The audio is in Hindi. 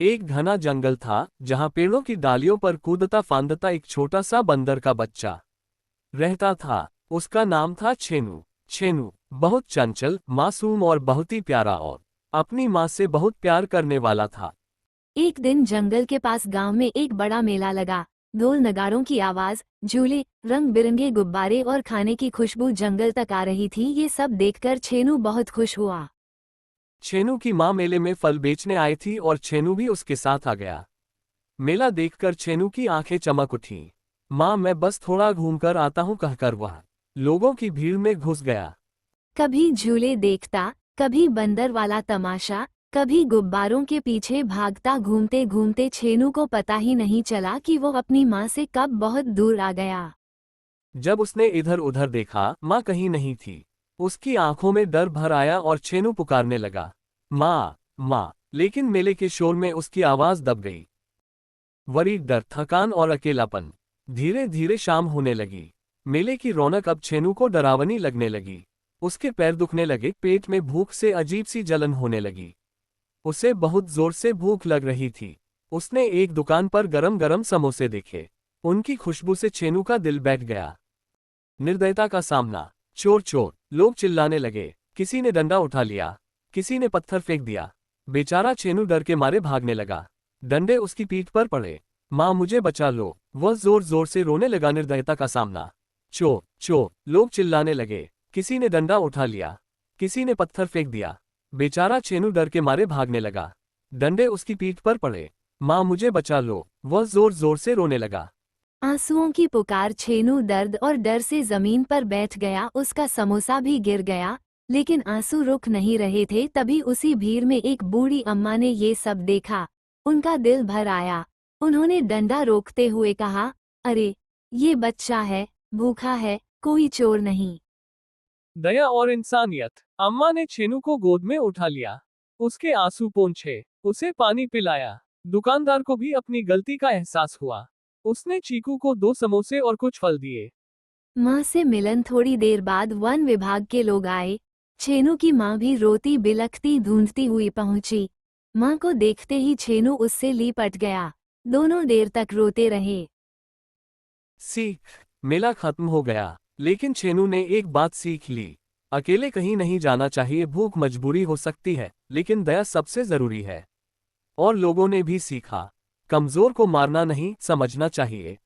एक घना जंगल था जहां पेड़ों की डालियों पर कूदता फांदता एक छोटा सा बंदर का बच्चा रहता था। उसका नाम था छेनू। छेनू बहुत चंचल, मासूम और बहुत ही प्यारा और अपनी माँ से बहुत प्यार करने वाला था। एक दिन जंगल के पास गांव में एक बड़ा मेला लगा। ढोल नगाड़ों की आवाज, झूले, रंग बिरंगे गुब्बारे और खाने की खुशबू जंगल तक आ रही थी। ये सब देखकर छेनू बहुत खुश हुआ। छेनू की माँ मेले में फल बेचने आई थी और छेनू भी उसके साथ आ गया। मेला देखकर छेनू की आंखें चमक उठीं। माँ, मैं बस थोड़ा घूमकर आता हूँ कहकर वह लोगों की भीड़ में घुस गया। कभी झूले देखता, कभी बंदर वाला तमाशा, कभी गुब्बारों के पीछे भागता। घूमते घूमते छेनू को पता ही नहीं चला कि वो अपनी माँ से कब बहुत दूर आ गया। जब उसने इधर उधर देखा, माँ कहीं नहीं थी। उसकी आंखों में डर भर आया और छेनू पुकारने लगा, माँ, माँ। लेकिन मेले के शोर में उसकी आवाज दब गई। वरी डर, थकान और अकेलापन। धीरे धीरे शाम होने लगी। मेले की रौनक अब छेनू को डरावनी लगने लगी। उसके पैर दुखने लगे, पेट में भूख से अजीब सी जलन होने लगी। उसे बहुत जोर से भूख लग रही थी। उसने एक दुकान पर गरम गरम समोसे देखे। उनकी खुशबू से छेनू का दिल बैठ गया। निर्दयता का सामना। चोर चोर, लोग चिल्लाने लगे। किसी ने डंडा उठा लिया, किसी ने पत्थर फेंक दिया। बेचारा छेनू डर के मारे भागने लगा। डंडे उसकी पीठ पर पड़े। माँ, मुझे बचा लो, वह जोर जोर से रोने लगा। निर्दयता का सामना। चोर चोर, लोग चिल्लाने लगे। किसी ने डंडा उठा लिया, किसी ने पत्थर फेंक दिया। बेचारा छेनू डर के मारे भागने लगा। डंडे उसकी पीठ पर पड़े। माँ, मुझे बचा लो, वह जोर जोर से रोने लगा। आंसुओं की पुकार। छेनू दर्द और डर से जमीन पर बैठ गया। उसका समोसा भी गिर गया, लेकिन आंसू रुक नहीं रहे थे। तभी उसी भीड़ में एक बूढ़ी अम्मा ने ये सब देखा। उनका दिल भर आया। उन्होंने डंडा रोकते हुए कहा, अरे, ये बच्चा है, भूखा है, कोई चोर नहीं। दया और इंसानियत। अम्मा ने छेनू को गोद में उठा लिया, उसके आंसू पोंछे, उसे पानी पिलाया। दुकानदार को भी अपनी गलती का एहसास हुआ। उसने चीकू को 2 समोसे और कुछ फल दिए। माँ से मिलन। थोड़ी देर बाद वन विभाग के लोग आए। छेनू की माँ भी रोती बिलखती ढूंढती हुई पहुंची। माँ को देखते ही छेनू उससे लिपट गया। दोनों देर तक रोते रहे। सीख। मेला खत्म हो गया, लेकिन छेनू ने एक बात सीख ली। अकेले कहीं नहीं जाना चाहिए। भूख मजबूरी हो सकती है, लेकिन दया सबसे जरूरी है। और लोगों ने भी सीखा, कमजोर को मारना नहीं, समझना चाहिए।